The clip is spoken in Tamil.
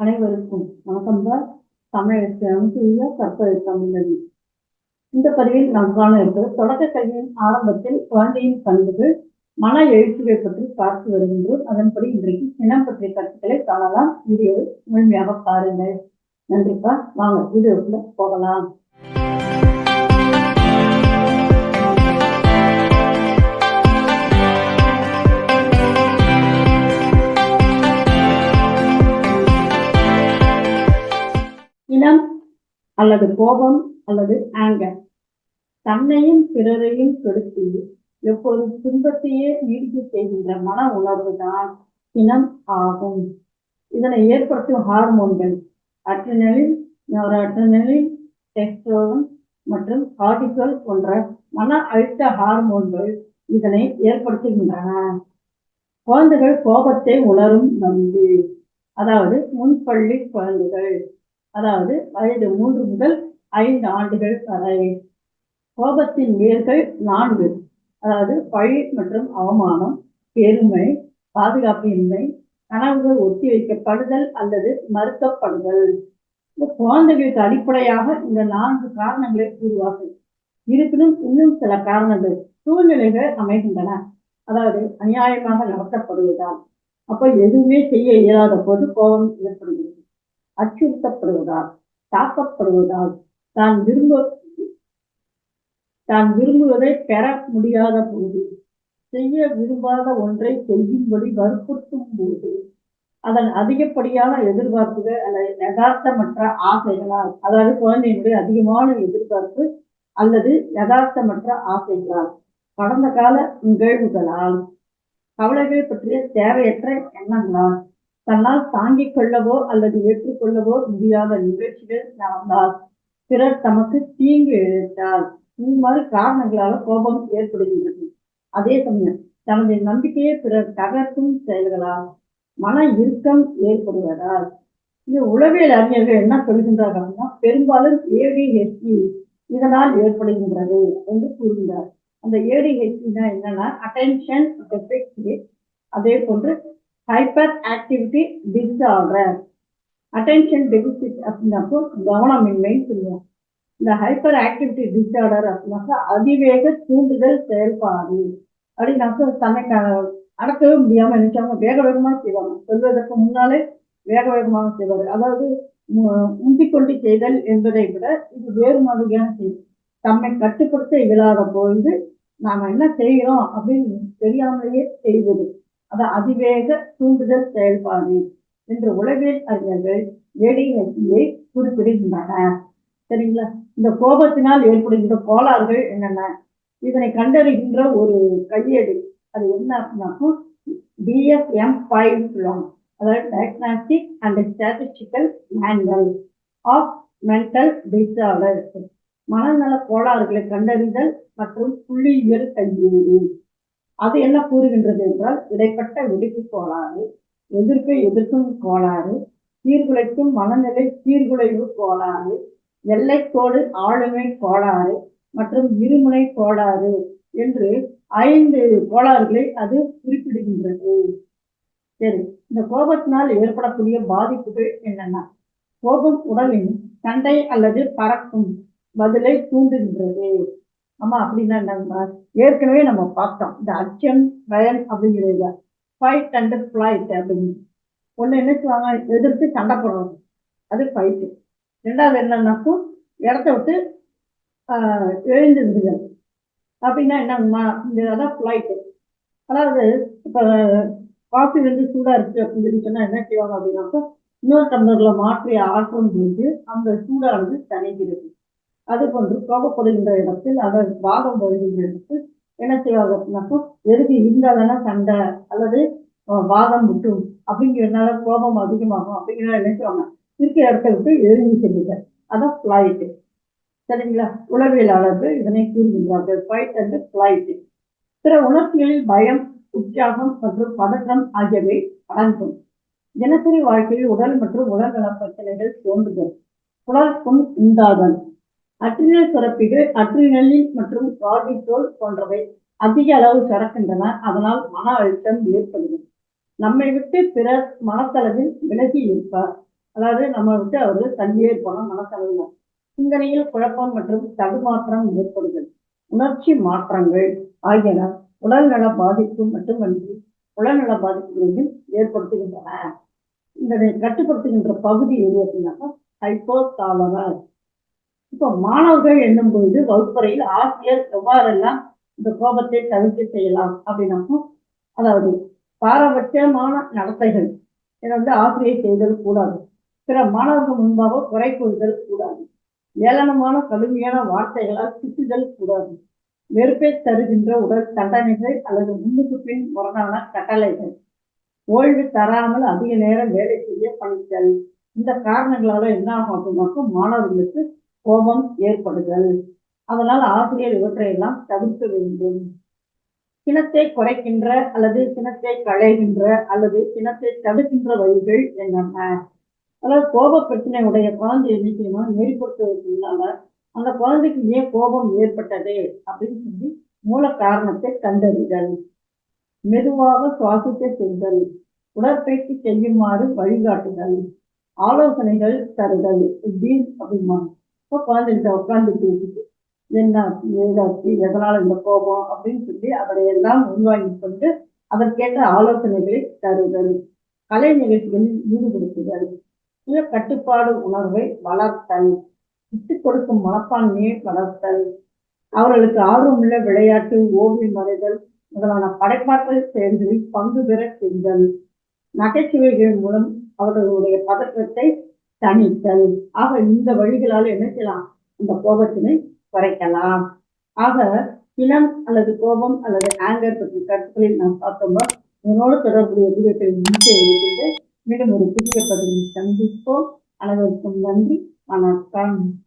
அனைவருக்கும் வணக்கம் தான். தமிழகத்தை அமைந்துள்ள கற்பது தமிழ். இந்த பதிவில் நாம் காண இருப்பது தொடக்க கல்வியின் ஆரம்பத்தில் குழந்தையின் பண்புகள் மன எழுச்சிகள் பற்றி பார்த்து வருகின்றோம். அதன்படி இன்றைக்கு சினம் பற்றிய கருத்துக்களை காணலாம். வீடியோவை முழுமையாக பாருங்கள். நன்றிப்பா. வாங்க வீடியோக்குள்ள போகலாம். இனம் அல்லது கோபம் அல்லது ஆங்கர் தன்னையும் பிறரையும் கெடுத்து எப்போதும் துன்பத்தையே நீடிக்க செய்கின்ற மன உணர்வு தான் இனம் ஆகும். இதனை ஏற்படுத்தும் ஹார்மோன்கள் அட்ரினலின், நோரட்ரினலின், டெஸ்டோஸ்டெரோன் மற்றும் கார்டிசோல் போன்ற மன அழுத்த ஹார்மோன்கள் இதனை ஏற்படுத்துகின்றன. குழந்தைகள் கோபத்தை உணரும் நம்பி, அதாவது முன்பள்ளி குழந்தைகள், அதாவது வயது 3 முதல் 5 ஆண்டுகள் வரை. கோபத்தின் வேர்கள் 4, அதாவது பழி மற்றும் அவமானம், பெருமை, பாதுகாப்பின்மை, கனவுகள் ஒத்தி வைக்கப்படுதல் அல்லது மறுக்கப்படுதல். இந்த குழந்தைகளுக்கு அடிப்படையாக இந்த 4 காரணங்களை கூறுவார்கள். இருப்பினும் இன்னும் சில காரணங்கள் சூழ்நிலைகள் அமைகின்றன. அதாவது அநியாயமாக நடத்தப்படுவதால், அப்ப எதுவுமே செய்ய இயலாத போது கோபம் ஏற்படுகிறது. அச்சுறுத்தப்படுவதால், தாக்கப்படுவதால், தான் விரும்புவதை பெற முடியாத போது, செய்ய விரும்பாத ஒன்றை செய்யும்படி வற்புறுத்தும் போது, அதன் அதிகப்படியான எதிர்பார்ப்புகள் அல்லது யதார்த்தமற்ற ஆசைகளால், அதாவது குழந்தையினுடைய அதிகமான எதிர்பார்ப்பு அல்லது யதார்த்தமற்ற ஆசைகளால், கடந்த கால நிகழ்வுகளால், கவலைகள் பற்றிய தேவையற்ற எண்ணங்களால், தன்னால் தாங்கிக் கொள்ளவோ அல்லது ஏற்றுக்கொள்ளவோ முடியாத நிகழ்ச்சிகள் நடந்தால், பிறர் தமக்கு தீங்கு இழைத்தால், இந்த மாதிரி காரணங்களால கோபம் ஏற்படுகின்றது. அதே சமயம் தனது நம்பிக்கையை பிறர் தகர்க்கும் செயல்களால் மன இறுக்கம் ஏற்படுவதால், இது உளவியல் அறிஞர்கள் என்ன சொல்கின்றார்கள்னா, பெரும்பாலும் ADHD இதனால் ஏற்படுகின்றது என்று கூறுகின்றார். அந்த ADHD என்னன்னா அட்டென்ஷன் டெஃபிசிட், அதே போன்று hyperactivity disorder. Attention deficit அப்படின்னாக்கோ கவனமின்மைன்னு சொல்லுவோம். இந்த ஹைப்பர் ஆக்டிவிட்டி டிஸார்டர் அப்படின்னாக்கா அதிவேக தூண்டுதல் செயல்பாடு. அப்படின்னாக்கா தன்னை அடக்கவே முடியாம நினைச்சவங்க வேக வேகமாக செய்வாங்க. சொல்வதற்கு முன்னாலே வேக வேகமாக செய்வாங்க. அதாவது முந்திக்கொண்டு செய்தல் என்பதை விட இது வேறு மாதிரியான செய்தி. தம்மை கட்டுப்படுத்த இயலாத பொழுது நாம என்ன செய்கிறோம் அப்படின்னு தெரியாமலேயே செய்வது, அது அதிவேக தூண்டுதல் செயல்பாடு என்று உளவியல் அறிஞர்கள் ADHD குறிப்பிடுகின்றனர். சரிங்களா? இந்த கோபத்தினால் ஏற்படுகின்ற கோளாறுகள் என்னென்ன, இதனை கண்டறிகின்ற ஒரு கையேடு, அது என்ன அப்படின்னாக்கா DSM-5 சொல்லுவாங்க. அதாவது diagnostic and statistical manual of mental disorder, மனநல கோளாறுகளை கண்டறிதல் மற்றும் புள்ளியியல் கையேடு. அது என்ன கூறுகின்றது என்றால், இடைப்பட்ட வெடிப்பு கோளாறு, எதிர்ப்பை எதிர்க்கும் கோளாறு, சீர்குலைக்கும் மனநிலை சீர்குலைவு கோளாறு, எல்லைக்கோடு ஆளுமை கோளாறு மற்றும் இருமுனை கோளாறு என்று 5 கோளாறுகளை அது குறிப்பிடுகின்றது. சரி, இந்த கோபத்தினால் ஏற்படக்கூடிய பாதிப்புகள் என்னென்ன? கோபம் உடலின் சண்டை அல்லது பறக்கும் பதிலை தூண்டுகின்றது. ஆமா, அப்படின்னா என்னன்னா, ஏற்கனவே நம்ம பார்த்தோம் இந்த அச்சம், பயம் அப்படிங்கிறது ஃபைட் அண்ட் ஃபிளைட் அப்படின்னு. ஒண்ணு என்ன செய்வாங்க, எதிர்த்து சண்டை போடுறது, அது ஃபைட்டு. 2வது என்னன்னாக்கும் இடத்த விட்டு எழுந்துருதுகள், அப்படின்னா என்னங்கம்மா, இந்த அதான் ஃபிளைட்டு. அதாவது இப்போ காஃபி வந்து சூடா இருக்கு அப்படின்னு சொல்லி சொன்னா என்ன செய்வாங்க அப்படின்னாக்கா, இன்னொரு டம்ளர்ல மாற்றி ஆற்றும் போது அந்த சூடானது தணிகிறது. அது போன்று கோபப்படுகின்ற இடத்தில், அதாவது வாதம் வருகின்ற இடத்தில் என்ன செய்வாங்க அப்படின்னாக்கா, எதுக்கு இருந்தாதானே சண்டை அல்லது வாதம் விட்டும் அப்படிங்கிறதுனால கோபம் அதிகமாகும் அப்படிங்கிறத நினைச்சுவாங்க, இருக்கிற இடத்த விட்டு எழுதி செல்லுங்க, அதான் ஃபிளைட்டு. சரிங்களா? உளவியலாளர்கள் இதனை கூறுகின்றார்கள், ஃபைட் அண்ட் ஃபிளைட். பிற உணர்ச்சிகளில் பயம், உற்சாகம் மற்றும் பதற்றம் ஆகியவை அடங்கும். தினசரி வாழ்க்கையில் உடல் மற்றும் உடல்நல பிரச்சனைகள் தோன்றுதல், குடற்புண் உண்டாதல், அட்ரினல் சுரப்பிகள் அட்ரினலின் மற்றும் கார்டிசோல் போன்றவை அதிக அளவு சுரக்கின்றன. அதனால் மன அழுத்தம் ஏற்படுகிறது. நம்மை விட்டு பிறர் மனத்தளவில் விலகி இருப்பார். அதாவது நம்ம விட்டு அவரு தள்ளியே இருப்பாங்க மனசளவுல. சிந்தனையில் குழப்பம் மற்றும் தடுமாற்றம் ஏற்படுதல், உணர்ச்சி மாற்றங்கள் ஆகியன உடல்நல பாதிப்பு மட்டுமன்றி உடல்நல பாதிப்புகளையும் ஏற்படுத்துகின்றன. இதனை கட்டுப்படுத்துகின்ற பகுதி எது அப்படின்னாக்கா ஹைப்போதாலமஸ். இப்போ மாணவர்கள் என்னும் பொழுது வகுப்பறையில் ஆசிரியர் எவ்வாறெல்லாம் இந்த கோபத்தை தவிர்க்க செய்யலாம் அப்படின்னாக்கும், அதாவது பாரபட்சமான நடத்தைகள் இதை ஆசிரியர் செய்தல் கூடாது. பிற மாணவர்கள் முன்பாக குறை கூறுதல் கூடாது. ஏளனமான கடுமையான வார்த்தைகளால் திட்டுதல் கூடாது. வெறுப்பை தருகின்ற உடல் தண்டனைகள் அல்லது முன்னுக்கு பின் முரணான கட்டளைகள், ஓய்வு தராமல் அதிக நேரம் வேலை செய்ய பணித்தல், இந்த காரணங்களால என்ன ஆகும் அப்படின்னாக்கும் மாணவர்களுக்கு கோபம் ஏற்படுதல். அதனால் ஆசிரியர் இவற்றையெல்லாம் தவிர்க்க வேண்டும். சினத்தை குறைக்கின்ற அல்லது சினத்தை களைகின்ற அல்லது சினத்தை தடுக்கின்ற வழிகள் என்னென்ன? அதாவது கோப பிரச்சனை உடைய குழந்தை என்ன செய்யணும், நெறிப்படுத்துவதற்குள்ளால அந்த குழந்தைக்கு ஏன் கோபம் ஏற்பட்டது அப்படின்னு சொல்லி மூல காரணத்தை கண்டறிதல், மெதுவாக சுவாசிக்க செய்தல், உடற்பயிற்சி செய்யுமாறு வழிகாட்டுதல், ஆலோசனைகள் தருதல். இப்படின்னு அப்படிமா இப்போ குழந்தைகிட்ட உட்கார்ந்து பேசிட்டு என்ன ஆச்சு, ஏதாச்சு, எதனால இந்த கோபம் அப்படின்னு சொல்லி அவரை எல்லாம் உள்வாங்கி கொண்டு அதற்கேற்ற ஆலோசனைகளை தருதல், கலை நிகழ்ச்சிகளில் ஈடுபடுத்துதல், சுய கட்டுப்பாடு உணர்வை வளர்த்தல், விட்டுக் கொடுக்கும் மனப்பான்மையை வளர்த்தல், அவர்களுக்கு ஆர்வமுள்ள விளையாட்டு, ஓவியம் வரைதல் முதலான படைப்பாற்றல் செயல்களில் பங்கு பெற செய்தல், நகைச்சுவைகள் மூலம் அவர்களுடைய பதற்றத்தை தணித்தல். ஆக இந்த வழிகளால் என்ன செய்யலாம், இந்த கோபத்தினை குறைக்கலாம். ஆக சினம் அல்லது கோபம் அல்லது ஆங்கர் பற்றிய கருத்துக்களில் நாம் பார்த்தோம்னா இதனோடு தொடர்புடைய வீடியோக்களை மீண்டும் ஒரு புதிய பதிவில் சந்திப்போம். அனைவருக்கும் நன்றி, வணக்கம்.